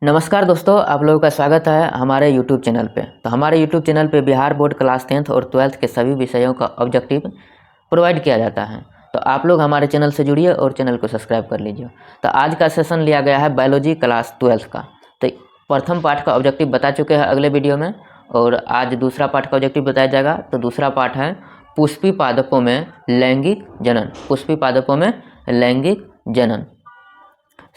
नमस्कार दोस्तों, आप लोगों का स्वागत है हमारे YouTube चैनल पे। तो हमारे YouTube चैनल पे बिहार बोर्ड क्लास 10th और 12th के सभी विषयों का ऑब्जेक्टिव प्रोवाइड किया जाता है। तो आप लोग हमारे चैनल से जुड़िए और चैनल को सब्सक्राइब कर लीजिए। तो आज का सेशन लिया गया है बायोलॉजी क्लास 12th का। तो प्रथम पार्ट का ऑब्जेक्टिव बता चुके हैं अगले वीडियो में, और आज दूसरा पार्ट का ऑब्जेक्टिव बताया जाएगा। तो दूसरा पार्ट है पुष्पी पादपों में लैंगिक जनन। पुष्पी पादपों में लैंगिक जनन,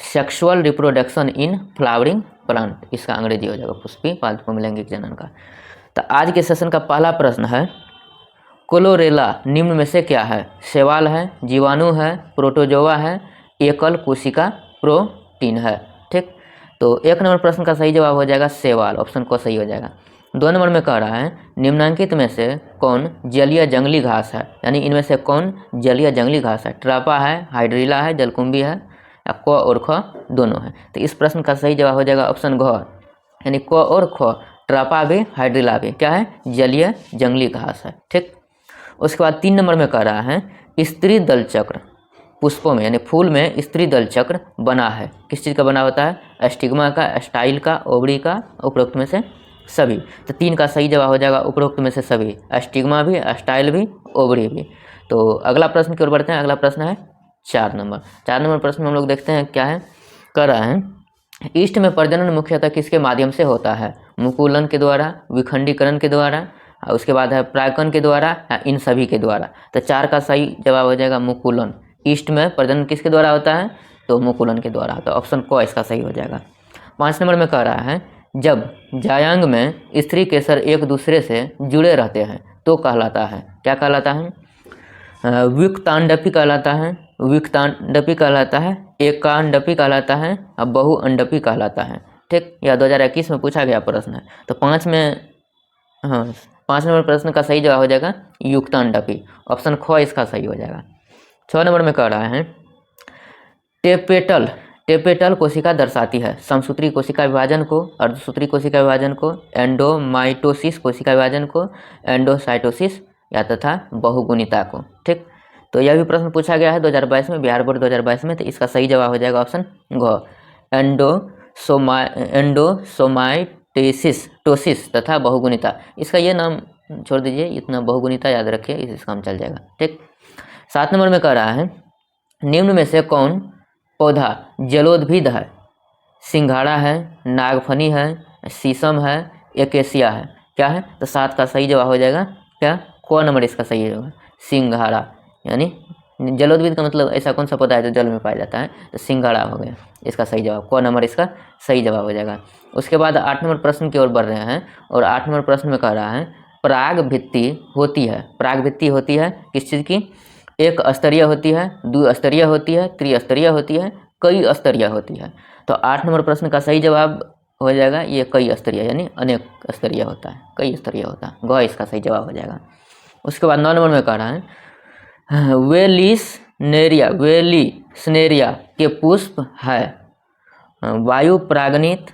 sexual reproduction in flowering plant, इसका अंग्रेजी हो जाएगा पुष्पी पादपों में लैंगिक जनन का। तो आज के सेशन का पहला प्रश्न है, क्लोरेला निम्न में से क्या है? शैवाल है, जीवाणु है, प्रोटोजोआ है, एकल कोशिका प्रोटीन है। ठीक, तो एक नंबर प्रश्न का सही जवाब हो जाएगा शैवाल, ऑप्शन को सही हो जाएगा। 2 नंबर में कह रहा है, निम्नांकित में से कौन जलीय जंगली घास है? यानी इनमें से कौन जलीय जंगली घास है? ट्रापा है, हाइड्रिला है, जलकुंभी है, या क और ख दोनों है। तो इस प्रश्न का सही जवाब हो जाएगा ऑप्शन घ, यानी क और ख, ट्रापा भी हाइड्रिला भी क्या है? जलीय जंगली घास है। ठीक, उसके बाद 3 नंबर में कह रहा है, स्त्री दल चक्र पुष्पों में यानी फूल में स्त्री दल चक्र बना है। किस चीज़ का बना होता है? स्टिग्मा का, स्टाइल का, ओवरी का, उपरोक्त में से सभी। तो 3 का सही जवाब हो जाएगा उपरोक्त में से सभी, स्टिग्मा भी, स्टाइल भी, ओवरी भी। तो अगला प्रश्न की ओर बढ़ते हैं। अगला प्रश्न है 4 नंबर। 4 नंबर प्रश्न में हम लोग देखते हैं क्या है, कर रहा है, ईस्ट में प्रजनन मुख्यतः किसके माध्यम से होता है? मुकुलन के द्वारा, विखंडीकरण के द्वारा, उसके बाद है परागकण के द्वारा, या इन सभी के द्वारा। तो 4 का सही जवाब हो जाएगा मुकुलन। ईस्ट में प्रजनन किसके द्वारा होता है? तो मुकुलन के द्वारा। तो ऑप्शन को इसका सही हो जाएगा। 5 नंबर में कह रहा है, जब जायांग में स्त्री केसर एक दूसरे से जुड़े रहते हैं तो कहलाता है, क्या कहलाता है? विक्तांडपी कहलाता है, विक्तांडपी कहलाता है, एकांडपी कहलाता है, और बहुअंडपी कहलाता है। ठीक, यह 2021 में पूछा गया प्रश्न है। तो 5 नंबर प्रश्न का सही जवाब हो जाएगा युक्तांडपी, ऑप्शन ख इसका सही हो जाएगा। 6 नंबर में कह रहा है, टेपेटल कोशिका दर्शाती है समसूत्री कोशिका विभाजन को, अर्धसूत्री कोशिका विभाजन को, एंडोमाइटोसिस कोशिका विभाजन को, एंडोसाइटोसिस या तथा बहुगुणिता को। ठीक, तो यह भी प्रश्न पूछा गया है 2022 में, बिहार बोर्ड 2022 में। तो इसका सही जवाब हो जाएगा ऑप्शन घ, एंडोसोमाइटोसिस तथा बहुगुणिता। इसका ये नाम छोड़ दीजिए, इतना बहुगुणिता याद रखिए, इस काम चल जाएगा। ठीक, 7 नंबर में कह रहा है, निम्न में से कौन पौधा जलोद्भिद है? सिंघाड़ा है, नागफनी है, शीशम है, एकेसिया है, क्या है? तो 7 का सही जवाब हो जाएगा क्या? क नंबर इसका सही होगा, सिंघाड़ा। यानी जलोद्भिद का मतलब ऐसा कौन सा पौधा है जो जल में पाया जाता है? तो सिंघाड़ा हो गया इसका सही जवाब, क नंबर इसका सही जवाब हो जाएगा। उसके बाद 8 नंबर प्रश्न की ओर बढ़ रहे हैं, और 8 नंबर प्रश्न में कह रहा है, पराग भित्ति होती है, पराग भित्ति होती है किस चीज़ की? एक स्तरीय होती है, द्विस्तरीय होती है, त्रिस्तरीय होती है, कई स्तरीय होती है। तो 8 नंबर प्रश्न का सही जवाब हो जाएगा ये कई स्तरीय, यानी अनेक स्तरीय होता है, कई स्तरीय होता है, ग इसका सही जवाब हो जाएगा। उसके बाद 9 नंबर में कह रहा है, वेलिस्नेरिया के पुष्प है वायु परागनित,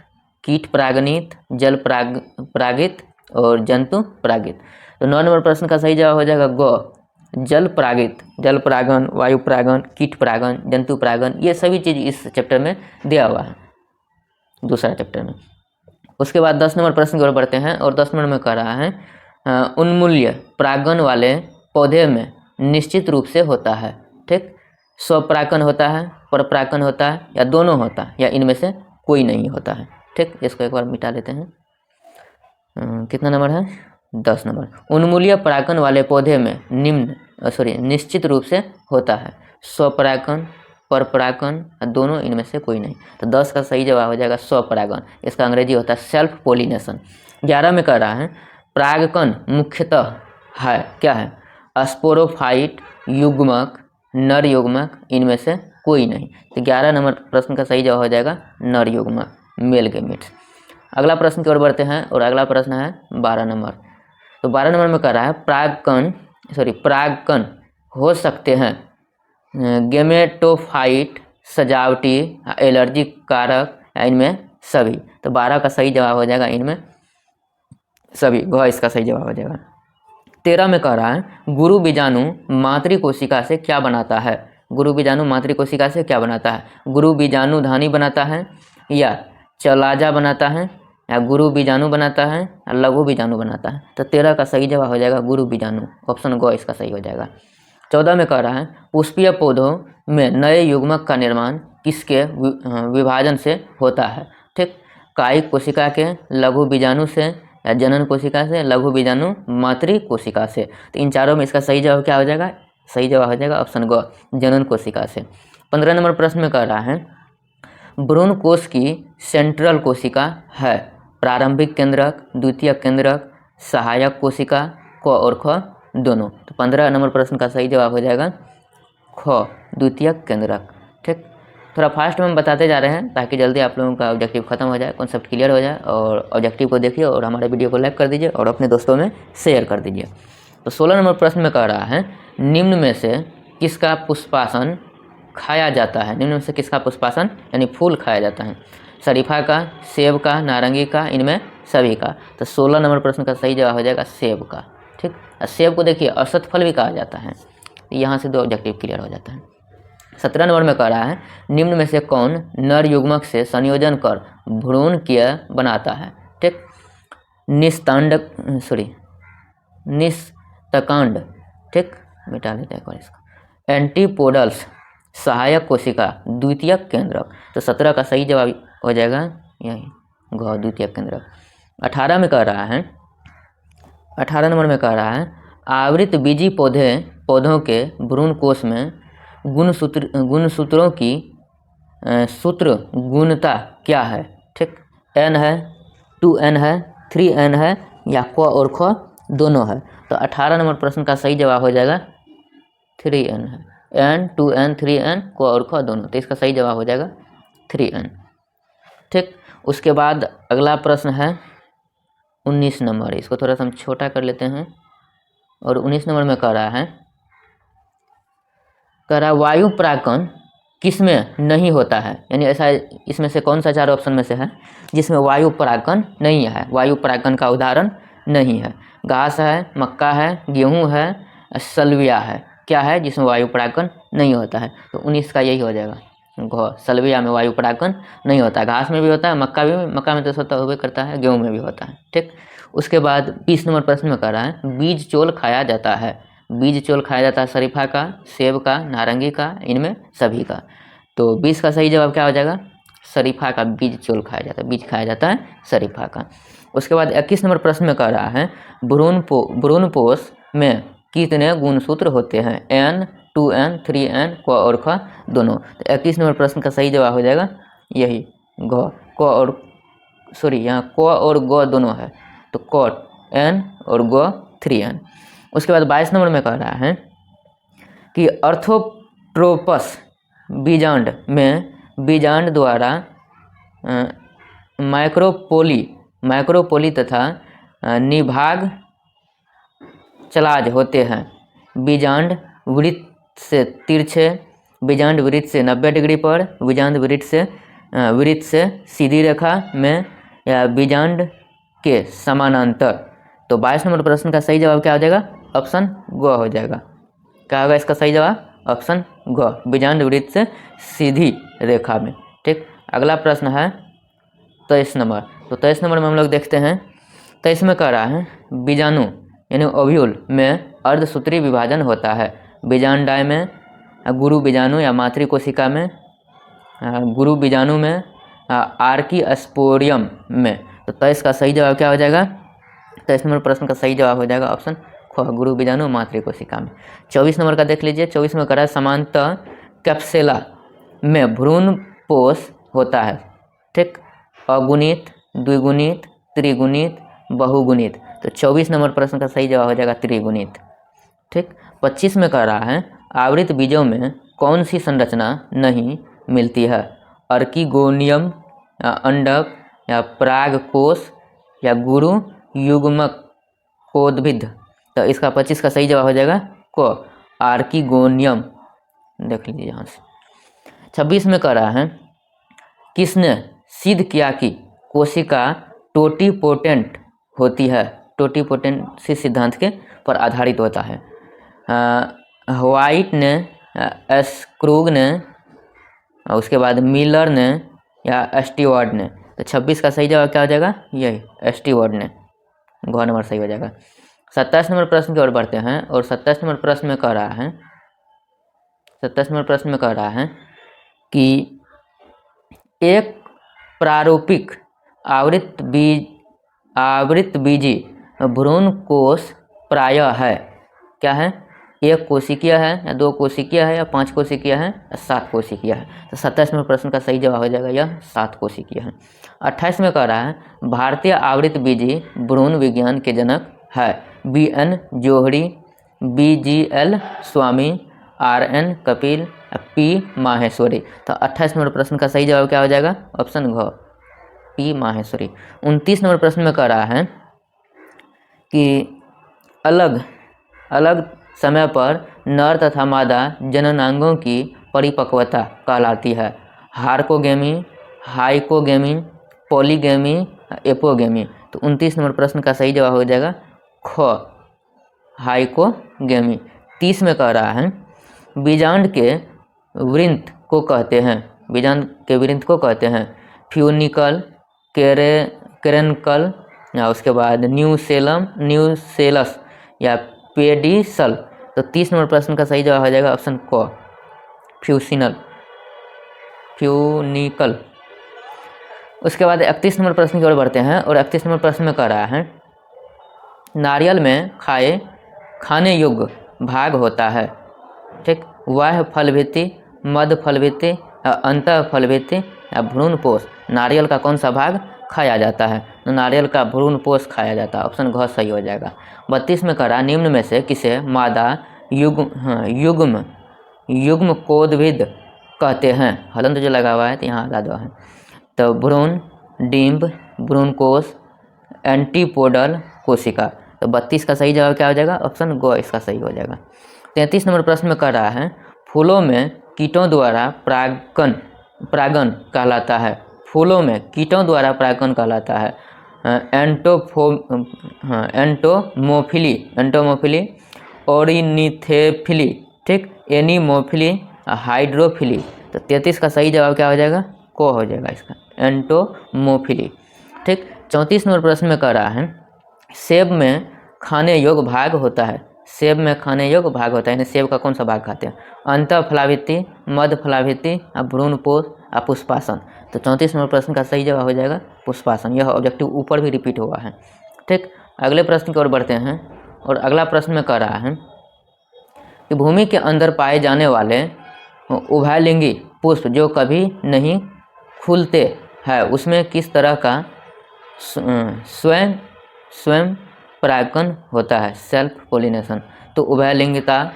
कीट परागनित, जल परागित और जंतु परागित। तो 9 नंबर प्रश्न का सही जवाब हो जाएगा ग, जल परागित, जल परागन, वायु परागन, कीट परागन, जंतु परागन, ये सभी चीज़ इस चैप्टर में दिया हुआ है, दूसरा चैप्टर में। उसके बाद 10 नंबर प्रश्न की ओर बढ़ते हैं, और 10 नंबर में कह रहा है, उन्मूल्य परागन वाले पौधे में निश्चित रूप से होता है। ठीक, स्वपरागन होता है, परपरागन होता है, या दोनों होता है, या इनमें से कोई नहीं होता है। ठीक, इसको एक बार मिटा लेते हैं। कितना नंबर है? 10 नंबर। उन्मूल्य परागन वाले पौधे में निश्चित रूप से होता है स्वपरागन, परपरागन, दोनों इनमें से कोई नहीं। तो 10 का सही जवाब हो जाएगा स्वपरागन, इसका अंग्रेजी होता है सेल्फ पोलिनेशन। 11 में कह रहा है, परागकण मुख्यतः है, क्या है? स्पोरोफाइट, युग्मक, नर युग्मक, इनमें से कोई नहीं। तो 11 नंबर प्रश्न का सही जवाब हो जाएगा नर युग्मक, मेल गैमेट्स। अगला प्रश्न की ओर बढ़ते हैं, और अगला प्रश्न है 12 नंबर। तो 12 नंबर में कह रहा है, परागकण हो सकते हैं गेमेटोफाइट, सजावटी, एलर्जी कारक, या इनमें सभी। तो 12 का सही जवाब हो जाएगा इनमें सभी, घ इसका सही जवाब हो जाएगा। 13 में कह रहा है, गुरु बीजाणु मातृ कोशिका से क्या बनाता है? गुरु बीजाणु मातृ कोशिका से क्या बनाता है? गुरु बीजाणु धानी बनाता है, या चलाजा बनाता है, या गुरु बीजाणु बनाता है, या लघु बीजाणु बनाता है। तो 13 का सही जवाब हो जाएगा गुरु बीजाणु, ऑप्शन ग इसका सही हो जाएगा। 14 में कह रहा है पुष्पीय पौधों में नए युग्मक का निर्माण किसके विभाजन से होता है? ठीक, कायिक कोशिका के, लघु बीजाणु से, या जनन कोशिका से, लघु बीजाणु मातृ कोशिका से। तो इन चारों में इसका सही जवाब क्या हो जाएगा? सही जवाब हो जाएगा ऑप्शन ग, जनन कोशिका से। 15 नंबर प्रश्न में कह रहा है भ्रूण कोश की सेंट्रल कोशिका है प्रारंभिक केंद्रक, द्वितीयक केंद्रक, सहायक कोशिका, क और ख दोनों। तो 15 नंबर प्रश्न का सही जवाब हो जाएगा ख, द्वितीयक केंद्रक। ठीक, थोड़ा फास्ट में हम बताते जा रहे हैं ताकि जल्दी आप लोगों का ऑब्जेक्टिव खत्म हो जाए, कॉन्सेप्ट क्लियर हो जाए। और ऑब्जेक्टिव को देखिए और हमारे वीडियो को लाइक कर दीजिए और अपने दोस्तों में शेयर कर दीजिए। तो 16 नंबर प्रश्न में कह रहा है निम्न में से किसका पुष्पासन खाया जाता है? निम्न में से किसका पुष्पासन यानी फूल खाया जाता है? शरीफा का, सेब का, नारंगी का, इनमें सभी का। तो 16 नंबर प्रश्न का सही जवाब हो जाएगा सेब का। ठीक, सेब को देखिए औसत फल भी कहा जाता है। यहाँ से 2 ऑब्जेक्टिव क्लियर हो जाता है। 17 नंबर में कह रहा है निम्न में से कौन नर युग्मक से संयोजन कर भ्रूण कीय बनाता है? ठीक, निस्तकांड, ठीक, मिटा लेते हैं इसको, एंटीपोडल्स, सहायक कोशिका, द्वितीयक केंद्रक। तो 17 का सही जवाब हो जाएगा यही ग, द्वितीयक केंद्रक। 18 में कह रहा है 18 नंबर में कह रहा है आवृत बीजी पौधों के भ्रूण कोश में गुणसूत्रों की सूत्र गुणता क्या है? ठीक, n है, 2n है, 3n है, या क और ख दोनों है। तो 18 नंबर प्रश्न का सही जवाब हो जाएगा 3n है, n 2n 3n क और ख दोनों। तो इसका सही जवाब हो जाएगा 3n। ठीक, उसके बाद अगला प्रश्न है 19 नंबर। इसको थोड़ा सा हम छोटा कर लेते हैं। और 19 नंबर में कह रहा है वायु परागकण किसमें नहीं होता है? यानी ऐसा इसमें से कौन सा 4 ऑप्शन में से है जिसमें वायु परागकण नहीं है? वायु परागकण का उदाहरण नहीं है। घास है, मक्का है, गेहूं है, सल्विया है। क्या है जिसमें वायु परागकण नहीं होता है? तो 19 का यही हो जाएगा घ, सल्विया में वायु परागकण नहीं होता है। घास में भी होता है, मक्का में तो स्वतः होबे करता है, गेहूं में भी होता है। ठीक, उसके बाद 20 नंबर प्रश्न में कह रहा है बीज चोल खाया जाता है। बीज चोल खाया जाता है शरीफा का, सेब का, नारंगी का, इनमें सभी का। तो 20 का सही जवाब क्या हो जाएगा? शरीफा का बीज चोल खाया जाता है, बीज खाया जाता है शरीफा का। उसके बाद 21 नंबर प्रश्न में कह रहा है भ्रूणपोष में कितने गुणसूत्र होते हैं? n 2n 3n क और ख दोनों। तो 21 नंबर प्रश्न का सही जवाब हो जाएगा यही घ, क और यहाँ क और ग दोनों है। तो क n और ग 3n। उसके बाद 22 नंबर में कह रहा है कि अर्थोट्रोपस बीजांड में बीजांड द्वारा माइक्रोपोली तथा निभाग चलाज होते हैं। बीजांड वृत्त से तिरछे, बीजांड वृत्त से 90 डिग्री पर, बीजांड वृत्त से सीधी रेखा में, या बीजांड के समानांतर। तो 22 नंबर प्रश्न का सही जवाब क्या हो जाएगा? ऑप्शन ग हो जाएगा। क्या होगा इसका सही जवाब? ऑप्शन ग, बीजांड वृत्त से सीधी रेखा में। ठीक, अगला प्रश्न है 23 नंबर। तो 23 नंबर में हम लोग देखते हैं 23 में कह रहा है बीजाणु यानी ओव्यूल में अर्धसूत्री विभाजन होता है। बीजांडाई में, गुरु बीजाणु या मातृ कोशिका में, गुरु बीजाणु में, आर्कीस्पोरियम में। तो 23 का सही जवाब क्या हो जाएगा? 23 नंबर प्रश्न का सही जवाब हो जाएगा ऑप्शन ख, गुरु बीजाणु मातृ कोशिका में। 24 नंबर का देख लीजिए। 24 में कह रहा है समांतर कैप्सुला में भ्रूणपोष होता है। ठीक, अगुणित, द्विगुणित, त्रिगुणित, बहुगुणित। तो 24 नंबर प्रश्न का सही जवाब हो जाएगा त्रिगुणित। ठीक, 25 में कह रहा है आवृत बीजों में कौन सी संरचना नहीं मिलती है? अर्किगोनियम, या अंडक, या परागकोश, या गुरु युग्मक कोद्भिद। तो इसका 25 का सही जवाब हो जाएगा क, आर्किगोनियम। देख लीजिए यहाँ से। 26 में कह रहा है किसने सिद्ध किया कि कोशिका टोटीपोटेंट होती है? टोटीपोटेंसी सिद्धांत के पर आधारित होता है। व्हाइट ने, स्क्रूग ने, उसके बाद मिलर ने, या स्टीवर्ट ने। तो 26 का सही जवाब क्या हो जाएगा, यही एसटी वर्ड ने, घ नंबर सही हो जाएगा। 27 नंबर प्रश्न की ओर बढ़ते हैं और 27 नंबर प्रश्न में कह रहा है, 27 नंबर प्रश्न में कह रहा है कि एक प्रारूपिक आवृतबीजी भ्रूण कोष प्रायः है, क्या है, एक कोशिकीय है या दो कोशिकीय है या 5 कोशिकीय है या 7 कोशिकीय है। तो 27 नंबर प्रश्न का सही जवाब हो जाएगा यह 7 कोशिकीय है। 28 में कह रहा है भारतीय आवृतबीजी भ्रूण विज्ञान के जनक है BN जोहरी, BGL स्वामी, RN कपिल, P माहेश्वरी। तो 28 नंबर प्रश्न का सही जवाब क्या हो जाएगा, ऑप्शन घ, P माहेश्वरी। 29 नंबर प्रश्न में कह रहा है कि अलग अलग समय पर नर तथा मादा जननांगों की परिपक्वता कहलाती है हार्कोगेमी, हाइकोगेमी, पॉलीगेमी, एपोगेमी। तो 29 नंबर प्रश्न का सही जवाब हो जाएगा ख, हाइकोगेमी। 30 में कह रहा है बीजांड के वृंत को कहते हैं, बीजांड के वृंत को कहते हैं फ्यूनिकल, केरेनकल या उसके बाद न्यूसेलस या पेडिसल। तो 30 नंबर प्रश्न का सही जवाब हो जाएगा ऑप्शन क, फ्यूनिकल। उसके बाद 31 नंबर प्रश्न की ओर बढ़ते हैं और 31 नंबर प्रश्न में कह रहा है नारियल में खाने योग्य भाग होता है, ठीक, वह फलभित्ति, मध्य फलभित्ति, अंत फलभित्ति या भ्रूण पोष। नारियल का कौन सा भाग खाया जाता है, तो नारियल का भ्रूण पोष खाया जाता है, ऑप्शन घ सही हो जाएगा। 32 में कह रहा निम्न में से किसे मादा युग्म कोदविद कहते हैं, हलंत जो लगा हुआ है तो यहाँ हटा दो है, तो भ्रूण, डिंब, भ्रूणकोश, एंटीपोडल कोशिका। तो 32 का सही जवाब क्या हो जाएगा, ऑप्शन ग इसका सही हो जाएगा। 33 नंबर प्रश्न में कह रहा है फूलों में कीटों द्वारा परागन कहलाता है, फूलों में कीटों द्वारा परागन कहलाता है एंटोमोफिली, ओरिनिथेफिली, ठीक, एनीमोफिली, हाइड्रोफिली। तो 33 का सही जवाब क्या हो जाएगा, को हो जाएगा इसका, एंटोमोफिली, ठीक। 34 नंबर प्रश्न में कह रहा है सेब में खाने योग्य भाग होता है, सेब में खाने योग्य भाग होता है, यानी सेब का कौन सा भाग खाते हैं, अंतःफलाभित्ति, मध्य फलाभित्ति, भ्रूणपोष, पुष्पासन। तो 34 नंबर प्रश्न का सही जवाब हो जाएगा पुष्पासन। यह ऑब्जेक्टिव ऊपर भी रिपीट हुआ है, ठीक। अगले प्रश्न की ओर बढ़ते हैं और अगला प्रश्न में कह रहा है कि भूमि के अंदर पाए जाने वाले उभयलिंगी पुष्प जो कभी नहीं फूलते हैं उसमें किस तरह का स्वयं परागण होता है, सेल्फ पोलिनेशन। तो उभयलिंगिता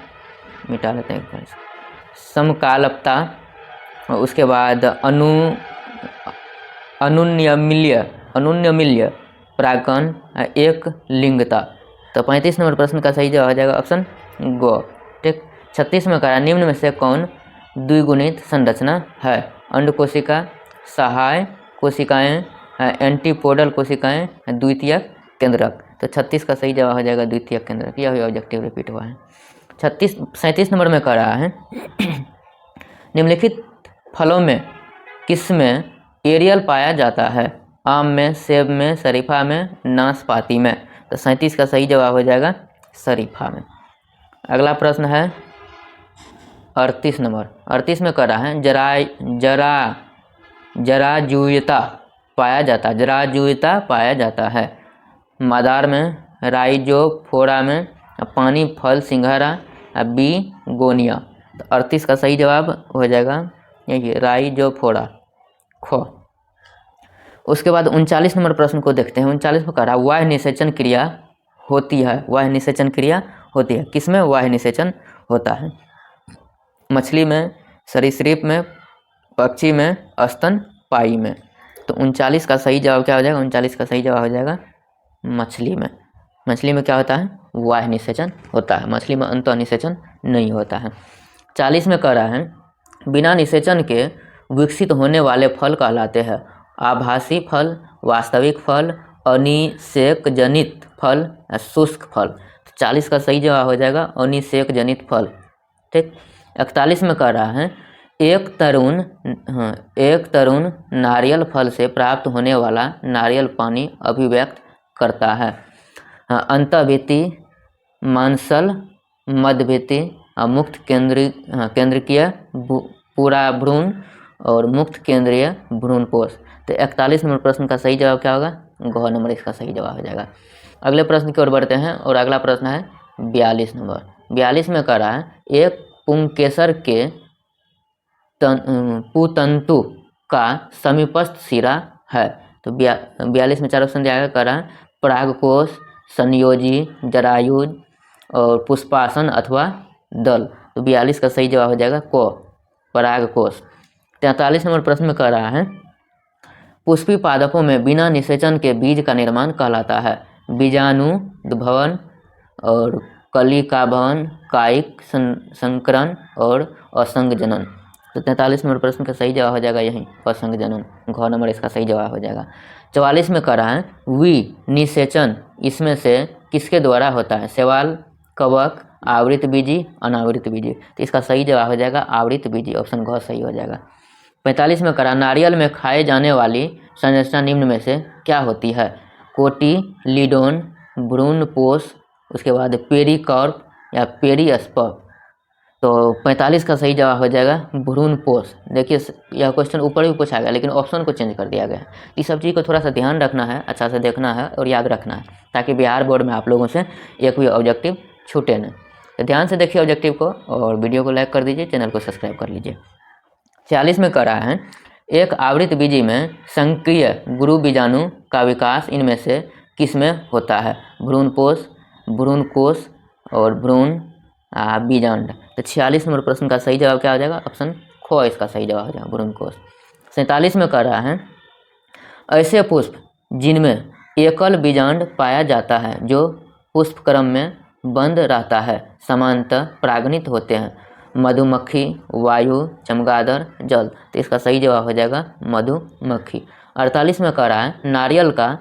मिटा लेते हैं एक बार, समकालपता, उसके बाद अनुन्यमिल्य परागण, एक लिंगता। तो 35 नंबर प्रश्न का सही जवाब हो जाएगा ऑप्शन ग, ठीक। 36 में कहा निम्न में से कौन द्विगुणित संरचना है, अंड कोशिका, सहाय कोशिकाएं, एंटीपोडल कोशिकाएं, द्वितीयक केंद्रक। तो 36 का सही जवाब हो जाएगा द्वितीयक केंद्रक। यह ऑब्जेक्टिव रिपीट हुआ है। 37 नंबर में कह रहा है निम्नलिखित फलों में किसमें एरियल पाया जाता है, आम में, सेब में, शरीफा में, नाशपाती में। तो 37 का सही जवाब हो जाएगा शरीफा में। अगला प्रश्न है 38 नंबर। 38 में कह रहा है जराजुयता पाया जाता है मदार में, राइजोफोरा में, पानी फल सिंघारा, बीगोनिया। तो 38 का सही जवाब हो जाएगा यही राइजोफोरा, खो। उसके बाद 39 नंबर प्रश्न को देखते हैं। 39 में कह रहा वाह्य निषेचन क्रिया होती है, वाह्य निषेचन क्रिया होती है, किसमें वाह्य निषेचन होता है, मछली में, सरीसृप में, पक्षी में, स्तनपायी में। तो 39 का सही जवाब क्या हो जाएगा, 39 का सही जवाब हो जाएगा मछली में। मछली में क्या होता है, वाह्य निषेचन होता है, मछली में अंतः निषेचन नहीं होता है। 40 में कह रहा है बिना निषेचन के विकसित होने वाले फल कहलाते हैं आभासी फल, वास्तविक फल, अनिषेक जनित फल, शुष्क फल। 40 का सही जवाब हो जाएगा अनिषेक जनित फल, ठीक। 41 में कह रहा है एक तरुण नारियल फल से प्राप्त होने वाला नारियल पानी अभिव्यक्त करता है। अंतःभित्ति, मांसल, मध्यभित्ति, मुक्त केंद्रीय पूरा भ्रूण और मुक्त केंद्रीय भ्रूणपोष। तो 41 नंबर प्रश्न का सही जवाब क्या होगा? ग नंबर इसका सही जवाब हो जाएगा। अगले प्रश्न की ओर बढ़ते हैं और अगला प्रश्न है 42 नंबर। 42 में कह रहा है एक पुंकेसर के पुतंतु का समीपस्थ सिरा है। तो 42 में 4 ऑप्शन दिया गया। कह रहा है परागकोश, संयोजी, जरायुज और पुष्पासन अथवा दल। तो 42 का सही जवाब हो जाएगा क, परागकोश। 43 नंबर प्रश्न में कह रहा है पुष्पी पादपों में बिना निषेचन के बीज का निर्माण कहलाता है। बीजाणुद्भवन और कलिका भवन, कायिक संकरण और असंगजनन। तो 43 नंबर प्रश्न का सही जवाब हो जाएगा यही असंगजनन। घ नंबर इसका सही जवाब हो जाएगा। 44 में कह रहा है निषेचन इसमें से किसके द्वारा होता है? शैवाल, कवक, आवृत बीजी, अनावृत बीजी। तो इसका सही जवाब हो जाएगा आवृत बीजी। ऑप्शन घ सही हो जाएगा। 45 में करा नारियल में खाए जाने वाली संरचना निम्न में से क्या होती है? कोटिलीडोन, भ्रूणपोष, उसके बाद पेरिकार्प या पेरिस्पर्म। तो 45 का सही जवाब हो जाएगा भ्रूणपोष। देखिए यह क्वेश्चन ऊपर भी पूछा गया लेकिन ऑप्शन को चेंज कर दिया गया है। इस सब चीज़ को थोड़ा सा ध्यान रखना है, अच्छा से देखना है और याद रखना है ताकि बिहार बोर्ड में आप लोगों से एक भी ऑब्जेक्टिव छूटे न। तो ध्यान से देखिए ऑब्जेक्टिव को और वीडियो को लाइक कर दीजिए, चैनल को सब्सक्राइब कर लीजिए। 46 में कह रहा है एक आवृत बीजी में संक्रिय गुरु बीजाणु का विकास इनमें से किसमें होता है? भ्रूणपोष, भ्रूणकोश और भ्रूण बीजांड। तो 46 नंबर प्रश्न का सही जवाब क्या हो जाएगा? ऑप्शन ख इसका सही जवाब हो जाएगा भ्रूणकोश। 47 में कह रहा है ऐसे पुष्प जिनमें एकल बीजांड पाया जाता है जो पुष्प क्रम में बंद रहता है सामान्यतः परागणित होते हैं। मधुमक्खी, वायु, चमगादड़, जल। तो इसका सही जवाब हो जाएगा मधुमक्खी। 48 में कह रहा है नारियल का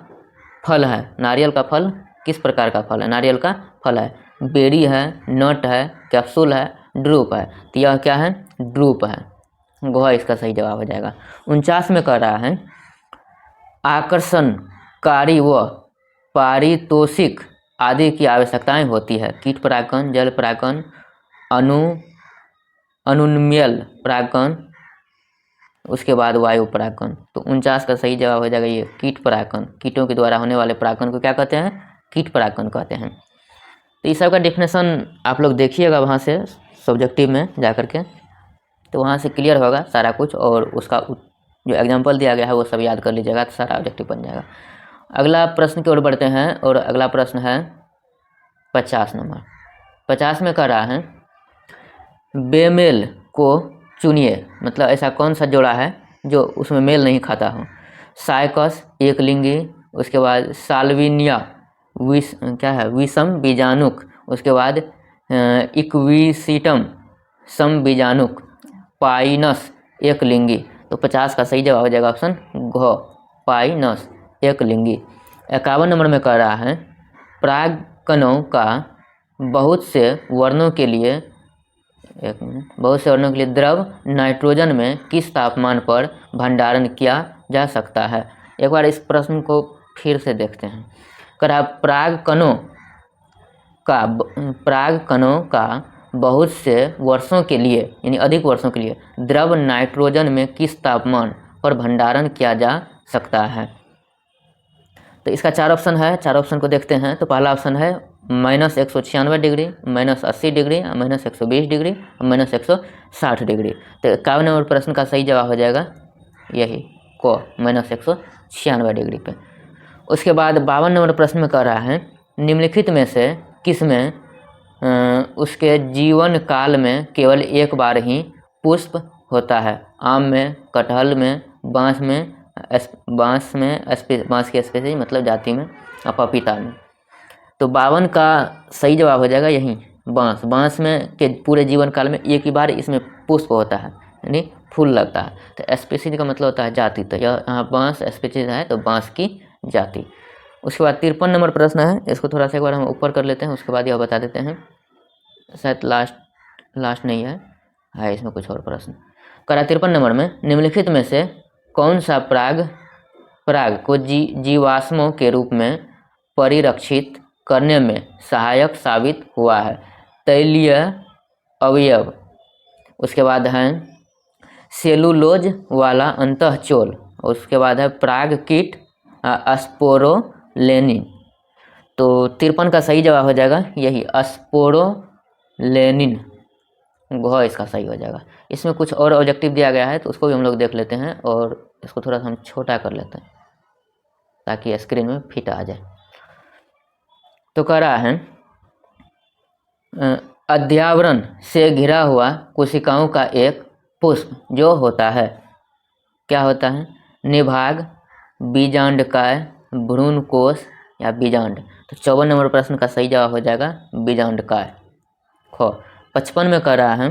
फल है। नारियल का फल किस प्रकार का फल है? नारियल का फल है बेरी है, नट है, कैप्सूल है, ड्रूप है। तो यह क्या है? ड्रूप है। गोहा इसका सही जवाब हो जाएगा। 49 में कह रहा है आकर्षणकारी व पारितोषिक आदि की आवश्यकताएं होती है। कीट परागकण, जल परागकण, अनुन्मील परागकण, उसके बाद वायु परागकण। तो 49 का सही जवाब हो जाएगा ये कीट परागकण। कीटों के द्वारा होने वाले परागकण को क्या कहते हैं? कीट परागकण कहते हैं। तो इस सब का डेफिनेशन आप लोग देखिएगा वहाँ से सब्जेक्टिव में जा कर के, तो वहाँ से क्लियर होगा सारा कुछ और उसका जो एग्जांपल दिया गया है वो सब याद कर लीजिएगा तो सारा ऑब्जेक्टिव बन जाएगा। अगला प्रश्न की ओर बढ़ते हैं और अगला प्रश्न है 50 नंबर। 50 में कह रहा है बेमेल को चुनिए। मतलब ऐसा कौन सा जोड़ा है जो उसमें मेल नहीं खाता हो? साइकस एक लिंगी, उसके बाद साल्विनिया विषम बीजाणुक, उसके बाद इक्विसिटम सम बीजाणुक, पाइनस एक लिंगी। तो 50 का सही जवाब हो जाएगा ऑप्शन घ, पाइनस एक लिंगी। 51 नंबर में कह रहा है परागकणों का बहुत से वर्णों के लिए द्रव नाइट्रोजन में किस तापमान पर भंडारण किया जा सकता है? एक बार इस प्रश्न को फिर से देखते हैं। कह परागकणों का बहुत से वर्षों के लिए यानी अधिक वर्षों के लिए द्रव नाइट्रोजन में किस तापमान पर भंडारण किया जा सकता है? तो इसका 4 ऑप्शन है। 4 ऑप्शन को देखते हैं। तो पहला ऑप्शन है -196 डिग्री, -80 डिग्री, -120 डिग्री और -160 डिग्री। तो 51 नंबर प्रश्न का सही जवाब हो जाएगा यही को -196 डिग्री पे। उसके बाद 52 नंबर प्रश्न में कह रहा है निम्नलिखित में से किसमें उसके जीवन काल में केवल एक बार ही पुष्प होता है? आम में, कटहल में, बांस की स्पीसीज मतलब जाति में और पपीता में। तो 52 का सही जवाब हो जाएगा यही बांस। बांस में के पूरे जीवन काल में एक ही बार इसमें पुष्प होता है यानी फूल लगता है। तो स्पीसीज का मतलब होता है जाति। तो यहाँ बांस स्पीसीज है तो बांस की जाति। उसके बाद 53 नंबर प्रश्न है। इसको थोड़ा सा एक बार हम ऊपर कर लेते हैं, उसके बाद यह बता देते हैं। शायद लास्ट नहीं है इसमें कुछ और प्रश्न। करा 53 नंबर में, निम्नलिखित में से कौन सा पराग को जीवाश्मों के रूप में परिरक्षित करने में सहायक साबित हुआ है? तैलीय अवयव, उसके बाद है सेलुलोज वाला अंतःचोल, उसके बाद है पराग कीट स्पोरोलेनिन। तो 53 का सही जवाब हो जाएगा यही स्पोरोलेनिन, वह इसका सही हो जाएगा। इसमें कुछ और ऑब्जेक्टिव दिया गया है तो उसको भी हम लोग देख लेते हैं और इसको थोड़ा सा हम छोटा कर लेते हैं ताकि स्क्रीन में फिट आ जाए। तो कह रहा है अध्यावरण से घिरा हुआ कोशिकाओं का एक पुष्प जो होता है, क्या होता है? निभाग, बीजांडकाय, भ्रूणकोश या बीजांड। तो 54 नंबर प्रश्न का सही जवाब हो जाएगा बीजांडकाय। 55 में कह रहा है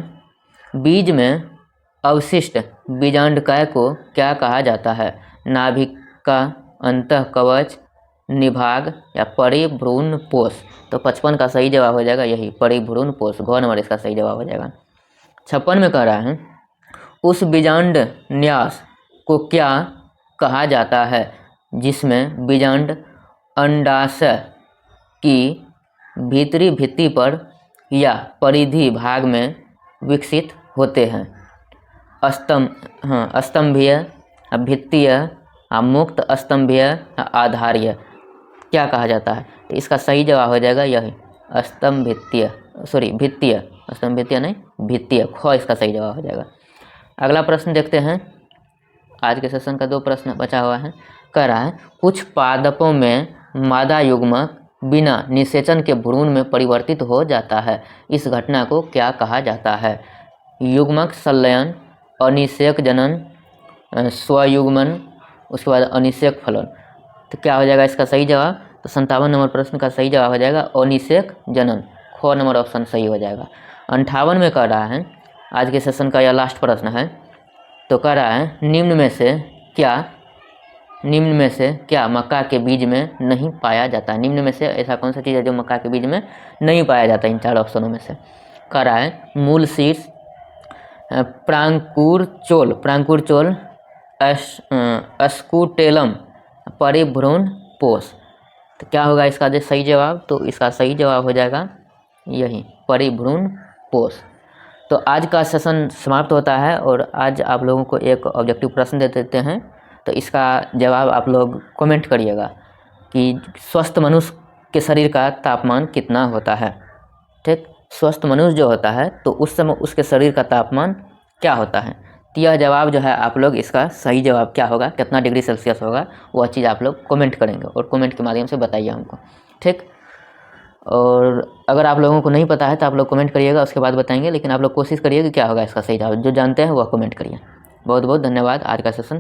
बीज में अवशिष्ट बीजांडकाय को क्या कहा जाता है? नाभिका, अंतःकवच, निभाग या परिभ्रूणपोष। तो 55 का सही जवाब हो जाएगा यही परिभ्रूणपोष, घ नंबर इसका सही जवाब हो जाएगा। 56 में कह रहा है उस बीजांड न्यास को क्या कहा जाता है जिसमें बीजांड अंडाशय की भीतरी भित्ति पर या परिधि भाग में विकसित होते हैं? स्तंभीय, भित्तीय, मुक्त स्तंभीय, आधारीय, क्या कहा जाता है? तो इसका सही जवाब हो जाएगा यही भित्तीय, स्तंभीय नहीं भित्तीय, ख इसका सही जवाब हो जाएगा। अगला प्रश्न देखते हैं, आज के सेशन का 2 प्रश्न बचा हुआ है। कह रहा है कुछ पादपों में मादा युग्मक बिना निषेचन के भ्रूण में परिवर्तित हो जाता है, इस घटना को क्या कहा जाता है? युग्मक संलयन, अनिषेक जनन, स्वयुग्मन, उसके बाद अनिषेक फलन। तो क्या हो जाएगा इसका सही जवाब? तो 57 नंबर प्रश्न का सही जवाब हो जाएगा अनिषेक जनन, ख नंबर ऑप्शन सही हो जाएगा। 58 में कह रहा है, आज के सेशन का यह लास्ट प्रश्न है। तो कह रहा है निम्न में से क्या मक्का के बीज में नहीं पाया जाता है? निम्न में से ऐसा कौन सा चीज़ है जो मक्का के बीज में नहीं पाया जाता? इन 4 ऑप्शनों में से कह रहा है मूल शीर्ष, प्रांकुरचोल, स्कूटेलम, परिभ्रूणपोष। तो क्या होगा इसका जो सही जवाब? तो इसका सही जवाब हो जाएगा यही परिभ्रूणपोष। तो आज का सेशन समाप्त होता है और आज आप लोगों को एक ऑब्जेक्टिव प्रश्न दे देते हैं। तो इसका जवाब आप लोग कमेंट करिएगा कि स्वस्थ मनुष्य के शरीर का तापमान कितना होता है। ठीक, स्वस्थ मनुष्य जो होता है तो उस समय उसके शरीर का तापमान क्या होता है? तो यह जवाब जो है आप लोग इसका सही जवाब क्या होगा, कितना डिग्री सेल्सियस होगा, वह चीज़ आप लोग कमेंट करेंगे और कमेंट के माध्यम से बताइए हमको। ठीक, और अगर आप लोगों को नहीं पता है तो आप लोग कमेंट करिएगा, उसके बाद बताएंगे, लेकिन आप लोग कोशिश करिए कि क्या होगा इसका सही जवाब। जो जानते हैं वह कमेंट करिए। बहुत बहुत धन्यवाद। आज का सेशन